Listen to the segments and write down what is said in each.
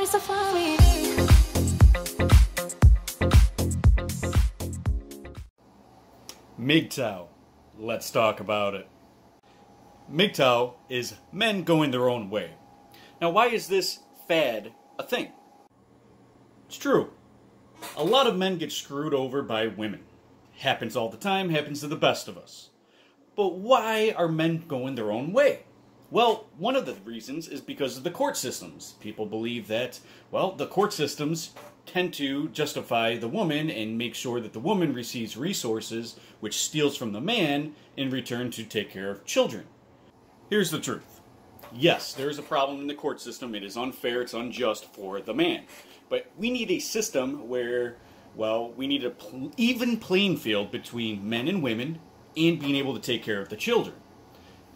so far away. MGTOW. Let's talk about it. MGTOW is men going their own way. Now, why is this fad a thing? It's true. A lot of men get screwed over by women. Happens all the time, happens to the best of us. But why are men going their own way? Well, one of the reasons is because of the court systems. People believe that, well, the court systems tend to justify the woman and make sure that the woman receives resources which steals from the man in return to take care of children. Here's the truth. Yes, there is a problem in the court system. It is unfair, it's unjust for the man. But we need a system where, well, we need an even playing field between men and women and being able to take care of the children.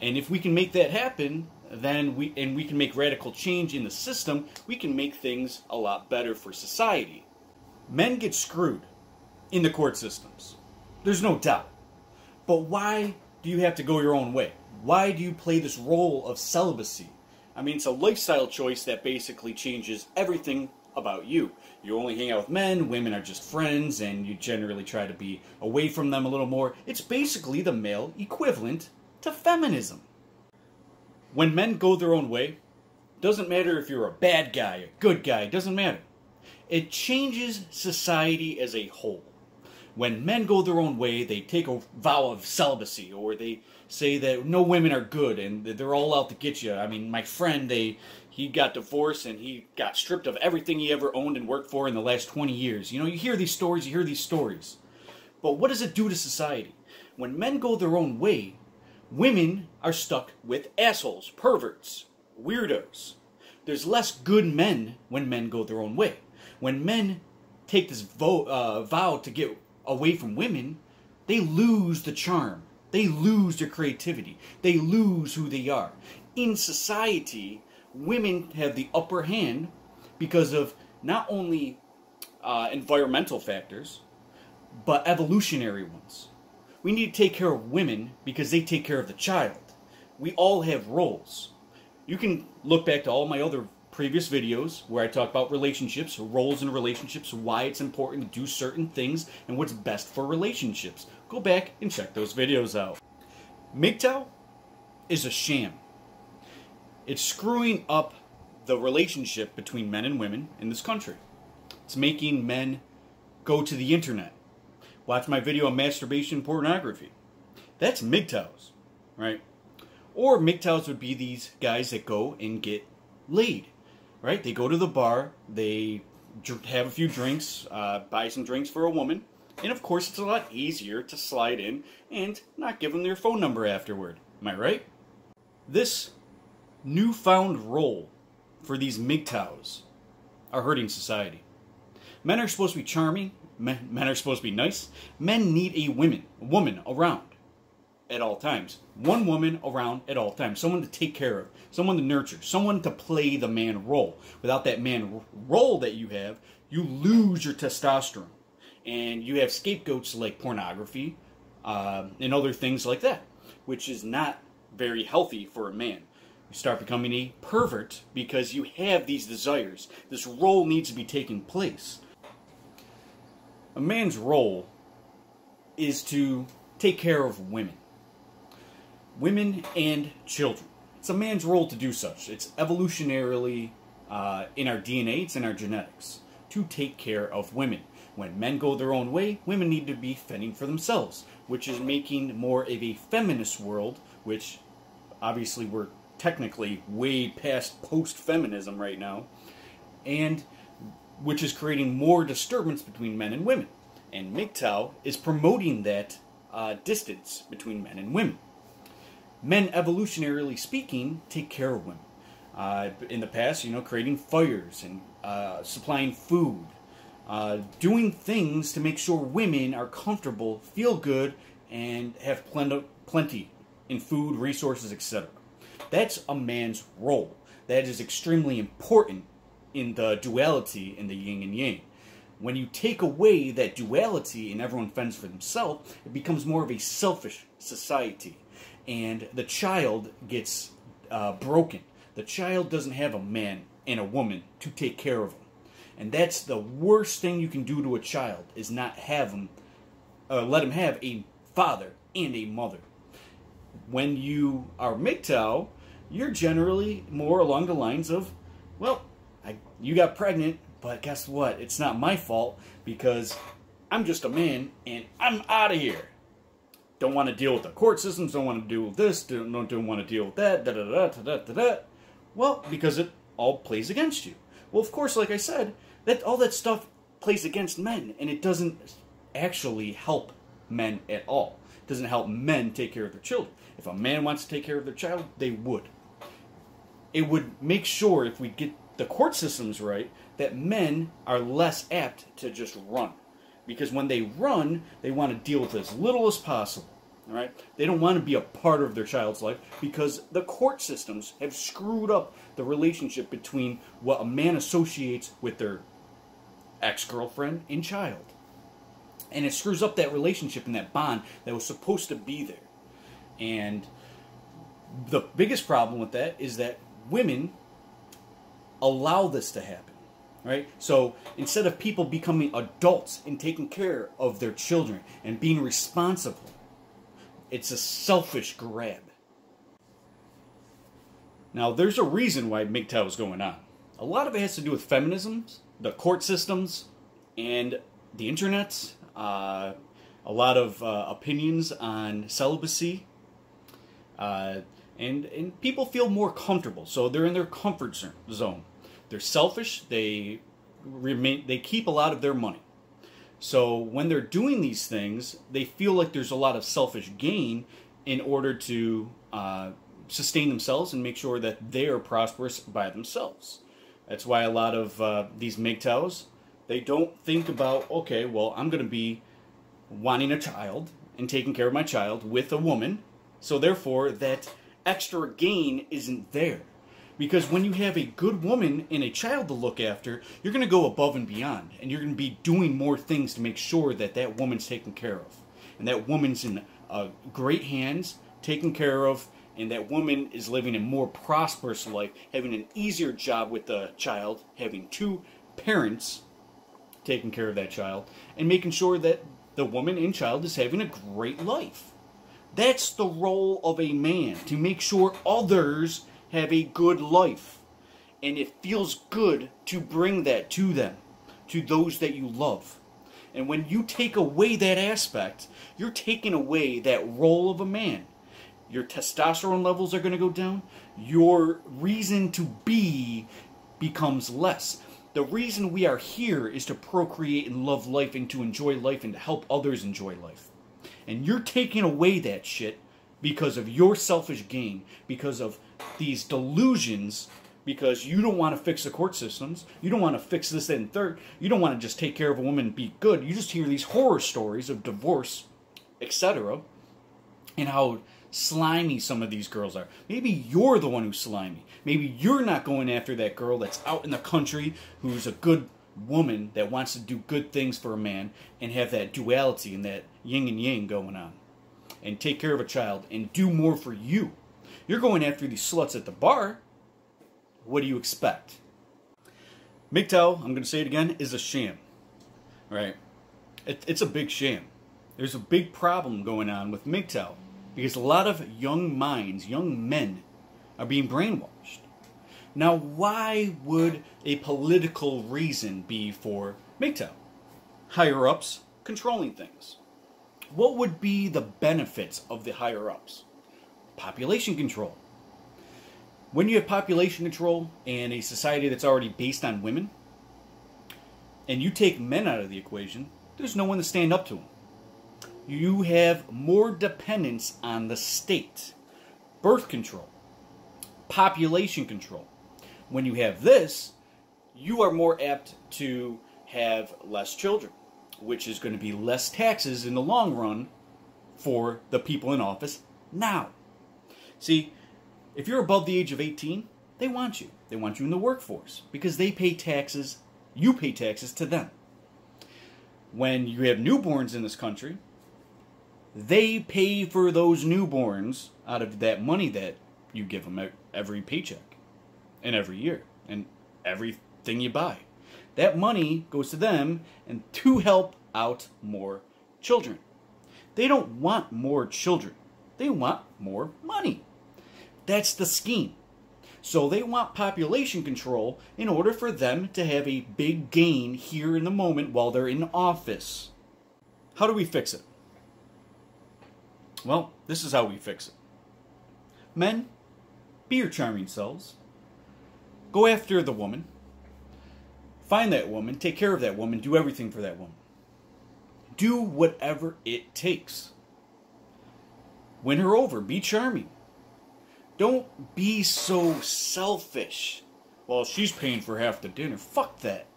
And if we can make that happen, then we can make radical change in the system, we can make things a lot better for society. Men get screwed in the court systems. There's no doubt. But why do you have to go your own way? Why do you play this role of celibacy? I mean, it's a lifestyle choice that basically changes everything about you. You only hang out with men, women are just friends, and you generally try to be away from them a little more. It's basically the male equivalent to feminism. When men go their own way, doesn't matter if you're a bad guy, a good guy, doesn't matter. It changes society as a whole. When men go their own way, they take a vow of celibacy, or they say that no women are good and they're all out to get you. I mean, my friend, he got divorced and he got stripped of everything he ever owned and worked for in the last 20 years. You know, you hear these stories. But what does it do to society? When men go their own way, women are stuck with assholes, perverts, weirdos. There's less good men when men go their own way. When men take this vow to get away from women, they lose the charm. They lose their creativity. They lose who they are. In society, women have the upper hand because of not only environmental factors, but evolutionary ones. We need to take care of women because they take care of the child. We all have roles. You can look back to all my other previous videos where I talk about relationships, roles in relationships, why it's important to do certain things, and what's best for relationships. Go back and check those videos out. MGTOW is a sham. It's screwing up the relationship between men and women in this country. It's making men go to the internet. Watch my video on masturbation and pornography. That's MGTOWs, right? Or MGTOWs would be these guys that go and get laid, right? They go to the bar, they have a few drinks, buy some drinks for a woman, and of course it's a lot easier to slide in and not give them their phone number afterward. Am I right? This newfound role for these MGTOWs are hurting society. Men are supposed to be charming. Men are supposed to be nice. Men need a woman around at all times. One woman around at all times. Someone to take care of. Someone to nurture. Someone to play the man role. Without that man role that you have, you lose your testosterone. And you have scapegoats like pornography and other things like that, which is not very healthy for a man. You start becoming a pervert because you have these desires. This role needs to be taking place. A man's role is to take care of women. Women and children. It's a man's role to do such. It's evolutionarily in our DNA, it's in our genetics, to take care of women. When men go their own way, women need to be fending for themselves, which is making more of a feminist world, which obviously we're technically way past post-feminism right now, and which is creating more disturbance between men and women. And MGTOW is promoting that distance between men and women. Men, evolutionarily speaking, take care of women. In the past, creating fires and supplying food, doing things to make sure women are comfortable, feel good, and have plenty in food, resources, etc. That's a man's role. That is extremely important in the duality in the yin and yang. When you take away that duality and everyone fends for themselves, it becomes more of a selfish society. And the child gets broken. The child doesn't have a man and a woman to take care of them. And that's the worst thing you can do to a child, is not have them, let him have a father and a mother. When you are MGTOW, you're generally more along the lines of, well, you got pregnant, but guess what? It's not my fault because I'm just a man and I'm out of here. Don't want to deal with the court systems, don't want to deal with this, don't want to deal with that, da-da-da-da-da-da-da. Well, because it all plays against you. Well, of course, like I said, all that stuff plays against men, and it doesn't actually help men at all. It doesn't help men take care of their children. If a man wants to take care of their child, they would. It would make sure, if we get the court systems right, that men are less apt to just run. Because when they run, they want to deal with as little as possible. All right? They don't want to be a part of their child's life because the court systems have screwed up the relationship between what a man associates with their ex-girlfriend and child. And it screws up that relationship and that bond that was supposed to be there. And the biggest problem with that is that women allow this to happen. Right? So instead of people becoming adults and taking care of their children and being responsible, it's a selfish grab. Now, there's a reason why MGTOW is going on. A lot of it has to do with feminism, the court systems, and the internet. A lot of opinions on celibacy. And people feel more comfortable, so they're in their comfort zone. They're selfish. They keep a lot of their money. So when they're doing these things, they feel like there's a lot of selfish gain in order to sustain themselves and make sure that they are prosperous by themselves. That's why a lot of these MGTOWs, they don't think about, okay, well, I'm going to be wanting a child and taking care of my child with a woman, so therefore that extra gain isn't there. Because when you have a good woman and a child to look after, you're going to go above and beyond. And you're going to be doing more things to make sure that that woman's taken care of. And that woman's in great hands, taken care of. And that woman is living a more prosperous life, having an easier job with the child, having two parents taking care of that child, and making sure that the woman and child is having a great life. That's the role of a man, to make sure others have a good life. And it feels good to bring that to them, to those that you love. And when you take away that aspect, you're taking away that role of a man. Your testosterone levels are going to go down. Your reason to be becomes less. The reason we are here is to procreate and love life and to enjoy life and to help others enjoy life. And you're taking away that shit because of your selfish gain, because of these delusions, because you don't want to fix the court systems, you don't want to fix this, that, and third, you don't want to just take care of a woman and be good. You just hear these horror stories of divorce, etc., and how slimy some of these girls are. Maybe you're the one who's slimy. Maybe you're not going after that girl that's out in the country who's a good woman that wants to do good things for a man and have that duality and that yin and yang going on and take care of a child and do more for you. You're going after these sluts at the bar. What do you expect? MGTOW, I'm going to say it again, is a sham. Right? It's a big sham. There's a big problem going on with MGTOW because a lot of young minds, young men, are being brainwashed. Now, why would a political reason be for MGTOW? Higher-ups controlling things. What would be the benefits of the higher-ups? Population control. When you have population control in a society that's already based on women, and you take men out of the equation, there's no one to stand up to them. You have more dependence on the state. Birth control. Population control. When you have this, you are more apt to have less children, which is going to be less taxes in the long run for the people in office now. See, if you're above the age of 18, they want you. They want you in the workforce because they pay taxes, you pay taxes to them. When you have newborns in this country, they pay for those newborns out of that money that you give them every paycheck and every year. And everything you buy. That money goes to them and to help out more children. They don't want more children. They want more money. That's the scheme. So they want population control in order for them to have a big gain here in the moment while they're in office. How do we fix it? Well, this is how we fix it. Men, be your charming selves. Go after the woman. Find that woman, take care of that woman, do everything for that woman. Do whatever it takes. Win her over, be charming. Don't be so selfish. Well, she's paying for half the dinner. Fuck that.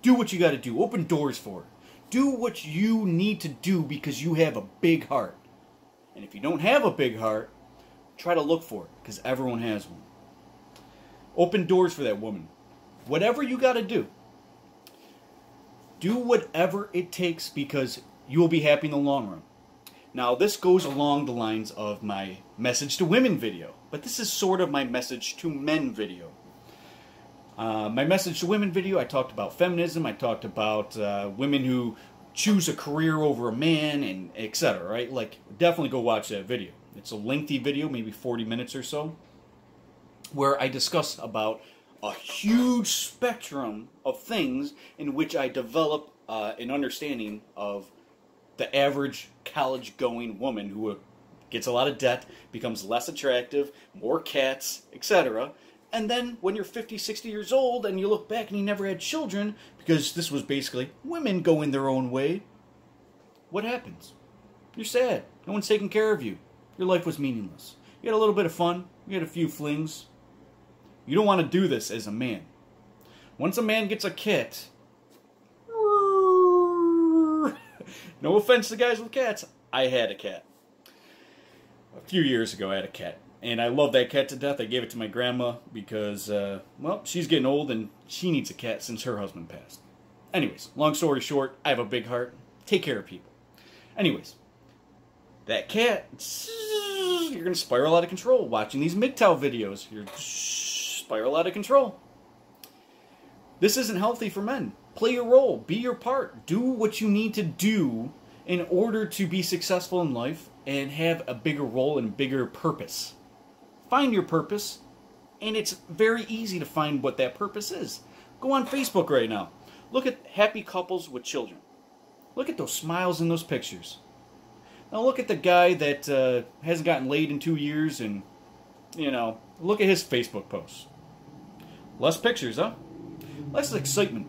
Do what you gotta do. Open doors for her. Do what you need to do because you have a big heart. And if you don't have a big heart, try to look for it because everyone has one. Open doors for that woman. Whatever you gotta do. Do whatever it takes because you will be happy in the long run. Now, this goes along the lines of my message to women video, but this is sort of my message to men video. My message to women video, I talked about feminism, I talked about women who choose a career over a man, and etc., right? Like, definitely go watch that video. It's a lengthy video, maybe 40 minutes or so, where I discuss about a huge spectrum of things in which I develop an understanding of the average college-going woman who gets a lot of debt, becomes less attractive, more cats, etc. And then when you're 50, 60 years old and you look back and you never had children, because this was basically women going their own way, what happens? You're sad. No one's taking care of you. Your life was meaningless. You had a little bit of fun. You had a few flings. You don't want to do this as a man. Once a man gets a cat, no offense to guys with cats, I had a cat. A few years ago I had a cat. And I love that cat to death. I gave it to my grandma because, well, she's getting old and she needs a cat since her husband passed. Anyways, long story short, I have a big heart. Take care of people. Anyways, that cat, you're going to spiral out of control. Watching these MGTOW videos, you're spiral out of control. This isn't healthy for men. Play your role. Be your part. Do what you need to do in order to be successful in life and have a bigger role and bigger purpose. Find your purpose, and it's very easy to find what that purpose is. Go on Facebook right now. Look at happy couples with children. Look at those smiles in those pictures. Now look at the guy that hasn't gotten laid in 2 years and, you know, look at his Facebook posts. Less pictures, huh? Less excitement.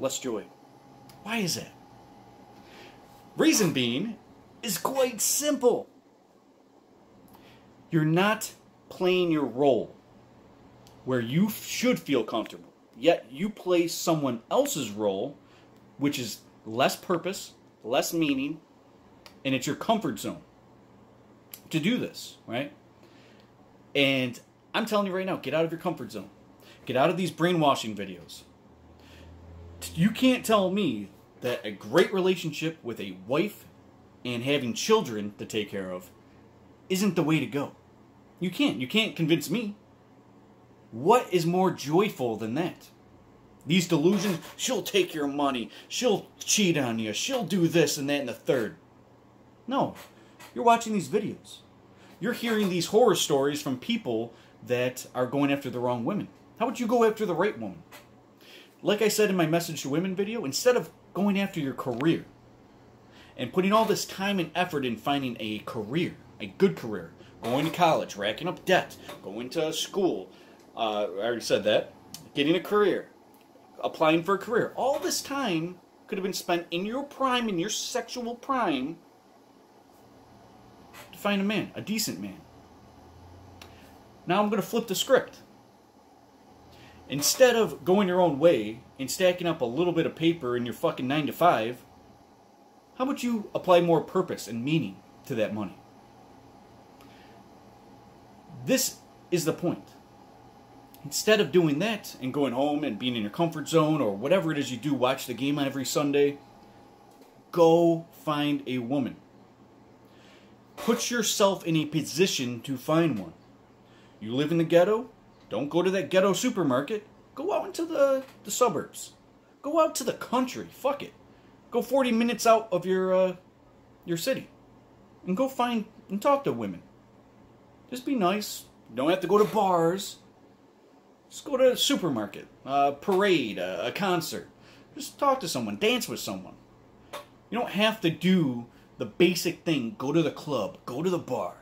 Less joy. Why is that? Reason being is quite simple. You're not playing your role where you should feel comfortable. Yet you play someone else's role, which is less purpose, less meaning, and it's your comfort zone to do this, right? And I'm telling you right now, get out of your comfort zone. Get out of these brainwashing videos. You can't tell me that a great relationship with a wife and having children to take care of isn't the way to go. You can't. You can't convince me. What is more joyful than that? These delusions, she'll take your money, she'll cheat on you, she'll do this and that and the third. No. You're watching these videos. You're hearing these horror stories from people that are going after the wrong women. How would you go after the right woman? Like I said in my message to women video, instead of going after your career and putting all this time and effort in finding a career, a good career, going to college, racking up debt, going to school, I already said that, getting a career, applying for a career, all this time could have been spent in your prime, in your sexual prime, to find a man, a decent man. Now I'm going to flip the script. Instead of going your own way and stacking up a little bit of paper in your fucking 9 to 5, how about you apply more purpose and meaning to that money? This is the point. Instead of doing that and going home and being in your comfort zone or whatever it is you do, watch the game on every Sunday, go find a woman. Put yourself in a position to find one. You live in the ghetto? Don't go to that ghetto supermarket. Go out into the suburbs. Go out to the country. Fuck it. Go 40 minutes out of your city. And go find and talk to women. Just be nice. You don't have to go to bars. Just go to a supermarket, a parade, a concert. Just talk to someone. Dance with someone. You don't have to do the basic thing. Go to the club. Go to the bar.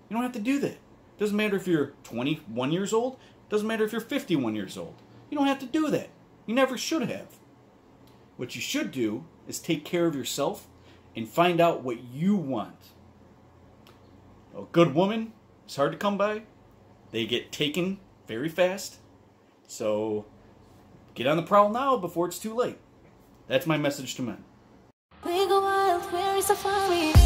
You don't have to do that. Doesn't matter if you're 21 years old. Doesn't matter if you're 51 years old. You don't have to do that. You never should have. What you should do is take care of yourself and find out what you want. A good woman is hard to come by. They get taken very fast. So get on the prowl now before it's too late. That's my message to men. We go wild, we're safari.